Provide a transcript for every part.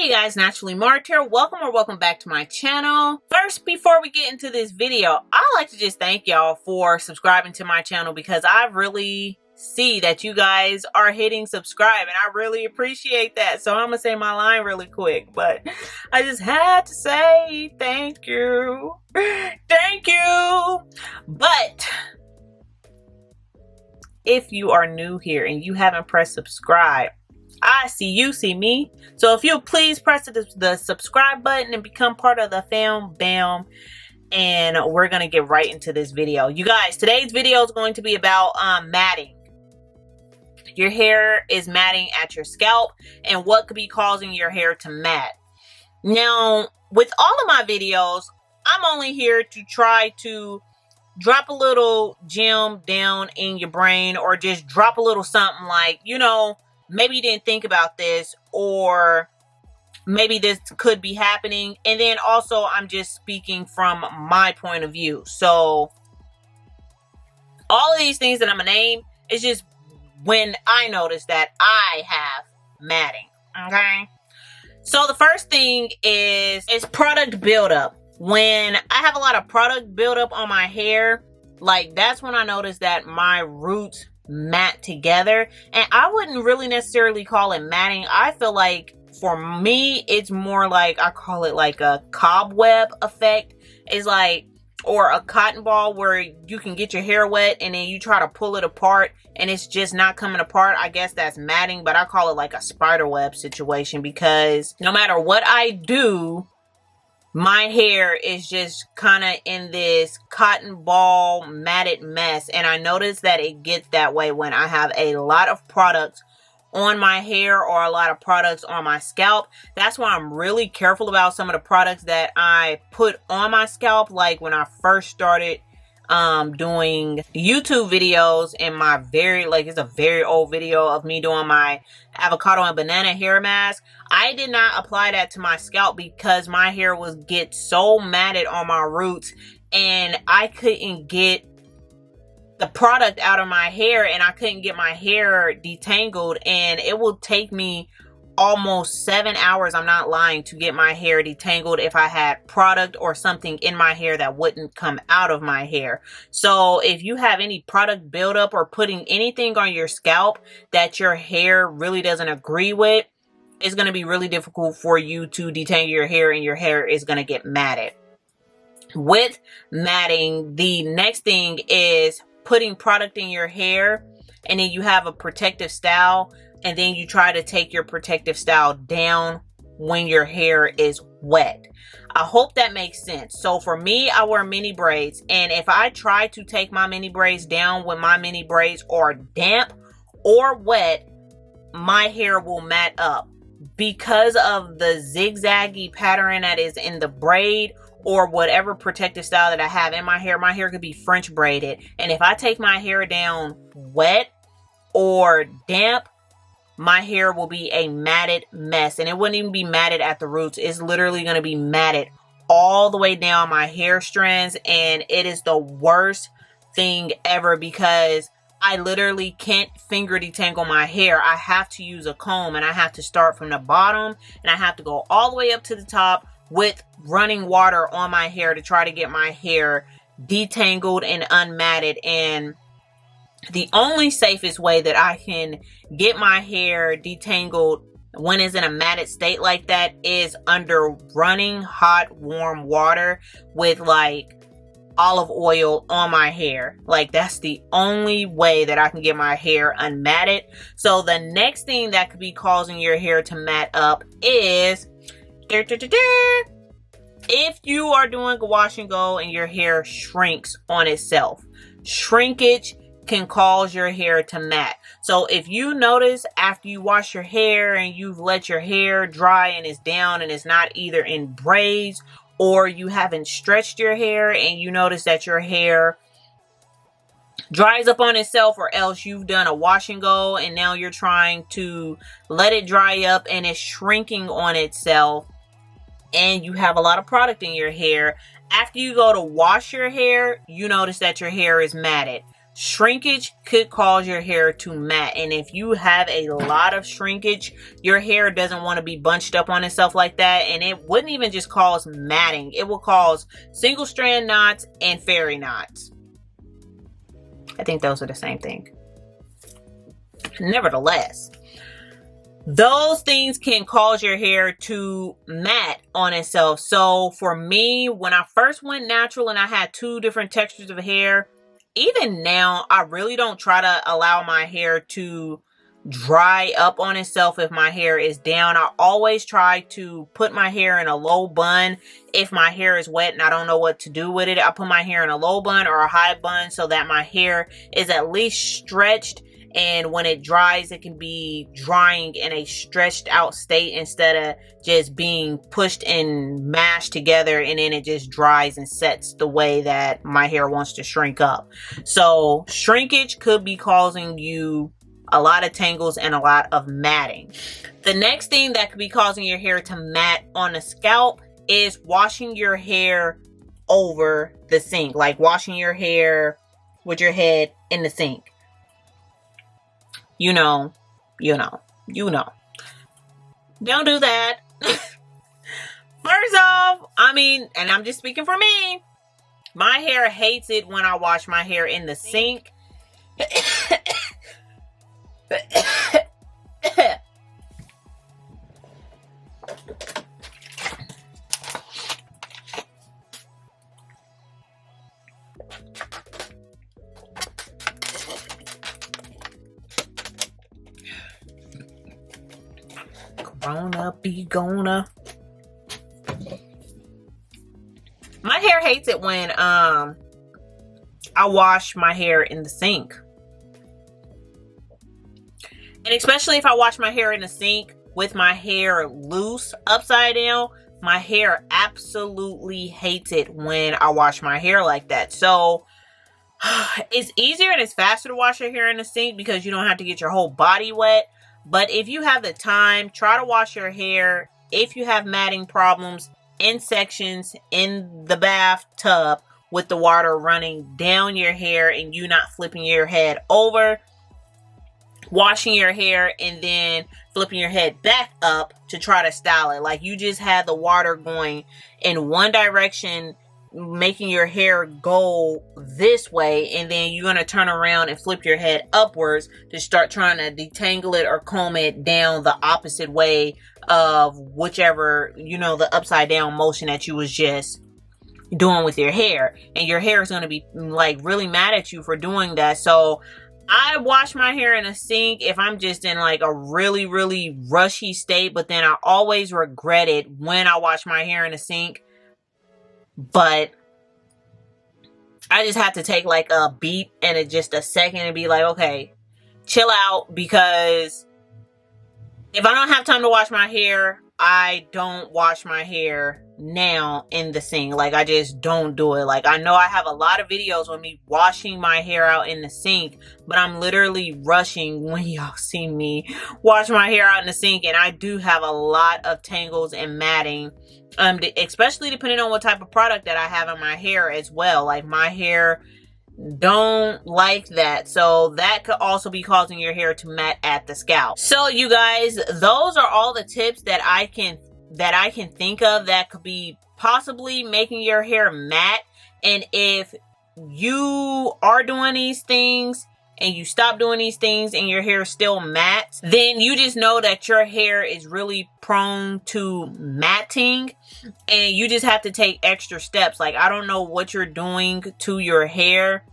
Hey guys, Naturally Marked here. Welcome back to my channel. First, before we get into this video, I'd like to just thank y'all for subscribing to my channel because I really see that you guys are hitting subscribe and I really appreciate that. So I'm gonna say my line really quick, but I just had to say thank you. Thank you. But if you are new here and you haven't pressed subscribe, I see you, see me. So if you'll please press the subscribe button and become part of the fam bam. And we're going to get right into this video. You guys, today's video is going to be about matting. Your hair is matting at your scalp and what could be causing your hair to mat. Now, with all of my videos, I'm only here to try to drop a little gem down in your brain or just drop a little something like, you know, maybe you didn't think about this, or maybe this could be happening. And then also I'm just speaking from my point of view. So all of these things that I'm gonna name is just when I notice that I have matting. Okay. So the first thing is product buildup. When I have a lot of product buildup on my hair, like that's when I notice that my roots mat together. And I wouldn't really necessarily call it matting. I feel like for me it's more like, I call it like a cobweb effect. It's like, or a cotton ball where you can get your hair wet and then you try to pull it apart and it's just not coming apart. I guess that's matting, but I call it like a spider web situation because no matter what I do, my hair is just kind of in this cotton ball matted mess. And I notice that it gets that way when I have a lot of products on my hair or a lot of products on my scalp. That's why I'm really careful about some of the products that I put on my scalp. Like when I first started doing YouTube videos, in my it's a very old video of me doing my avocado and banana hair mask. I did not apply that to my scalp because my hair was get so matted on my roots and I couldn't get the product out of my hair and I couldn't get my hair detangled, and it will take me almost 7 hours, I'm not lying, to get my hair detangled if I had product or something in my hair that wouldn't come out of my hair. So if you have any product buildup or putting anything on your scalp that your hair really doesn't agree with, it's going to be really difficult for you to detangle your hair and your hair is going to get matted. With matting, the next thing is putting product in your hair and then you have a protective style and then you try to take your protective style down when your hair is wet. I hope that makes sense. So for me, I wear mini braids, and if I try to take my mini braids down when my mini braids are damp or wet, my hair will mat up because of the zigzaggy pattern that is in the braid or whatever protective style that I have in my hair. My hair could be French braided, and if I take my hair down wet or damp, my hair will be a matted mess, and it wouldn't even be matted at the roots. It's literally going to be matted all the way down my hair strands, and it is the worst thing ever because I literally can't finger detangle my hair. I have to use a comb, and I have to start from the bottom, and I have to go all the way up to the top with running water on my hair to try to get my hair detangled and unmatted. And the only safest way that I can get my hair detangled when it's in a matted state like that is under running hot warm water with like olive oil on my hair. Like that's the only way that I can get my hair unmatted. So the next thing that could be causing your hair to mat up is if you are doing a wash and go and your hair shrinks on itself. Shrinkage can cause your hair to mat. So if you notice after you wash your hair and you've let your hair dry and it's down and it's not either in braids, or you haven't stretched your hair and you notice that your hair dries up on itself, or else you've done a wash and go and now you're trying to let it dry up and it's shrinking on itself, and you have a lot of product in your hair, after you go to wash your hair, you notice that your hair is matted. shrinkage could cause your hair to mat. And if you have a lot of shrinkage, your hair doesn't want to be bunched up on itself like that. And it wouldn't even just cause matting. It will cause single strand knots and fairy knots. I think those are the same thing. Nevertheless, those things can cause your hair to mat on itself. So for me, when I first went natural and I had 2 different textures of hair, even now, I really don't try to allow my hair to dry up on itself if my hair is down. I always try to put my hair in a low bun. If my hair is wet and I don't know what to do with it, I put my hair in a low bun or a high bun so that my hair is at least stretched. And when it dries, it can be drying in a stretched out state instead of just being pushed and mashed together, and then it just dries and sets the way that my hair wants to shrink up. So shrinkage could be causing you a lot of tangles and a lot of matting. The next thing that could be causing your hair to mat on the scalp is washing your hair over the sink, like washing your hair with your head in the sink. You know. Don't do that. First off, I mean, and I'm just speaking for me, my hair hates it when I wash my hair in the sink. My hair hates it when I wash my hair in the sink. And especially if I wash my hair in the sink with my hair loose upside down, my hair absolutely hates it when I wash my hair like that. So it's easier and it's faster to wash your hair in the sink because you don't have to get your whole body wet. But if you have the time, try to wash your hair, if you have matting problems, in sections in the bathtub with the water running down your hair and you not flipping your head over, washing your hair and then flipping your head back up to try to style it. Like you just had the water going in one direction, making your hair go this way, and then you're going to turn around and flip your head upwards to start trying to detangle it or comb it down the opposite way of whichever, the upside down motion that you was just doing with your hair. And your hair is going to be like really mad at you for doing that. So I wash my hair in a sink if I'm just in like a really, really rushy state, but then I always regret it when I wash my hair in a sink. But I just have to take like a beat and just a second and be like, okay, chill out, because if I don't have time to wash my hair, I don't wash my hair now in the sink. Like I just don't do it. Like I know I have a lot of videos with me washing my hair out in the sink, but I'm literally rushing when y'all see me wash my hair out in the sink, and I do have a lot of tangles and matting. Especially depending on what type of product that I have in my hair as well. Like my hair don't like that, so that could also be causing your hair to mat at the scalp. So you guys, those are all the tips that I can think of that could be possibly making your hair matte. And if you are doing these things and you stop doing these things and your hair is still matte, then you just know that your hair is really prone to matting, and you just have to take extra steps. Like I don't know what you're doing to your hair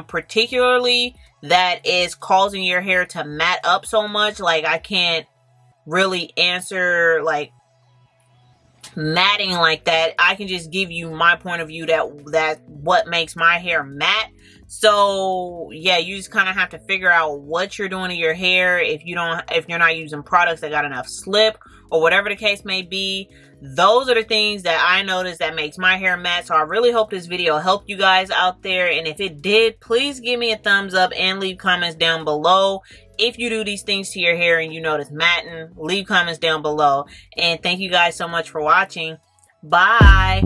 particularly that is causing your hair to mat up so much. Like I can't really answer like matting like that. I can just give you my point of view that what makes my hair matte. So yeah, you just kind of have to figure out what you're doing to your hair. If you're not using products that got enough slip or whatever the case may be, those are the things that I noticed that makes my hair matte. So I really hope this video helped you guys out there. And if it did, please give me a thumbs up and leave comments down below. If you do these things to your hair and you notice matting, leave comments down below. And thank you guys so much for watching. Bye.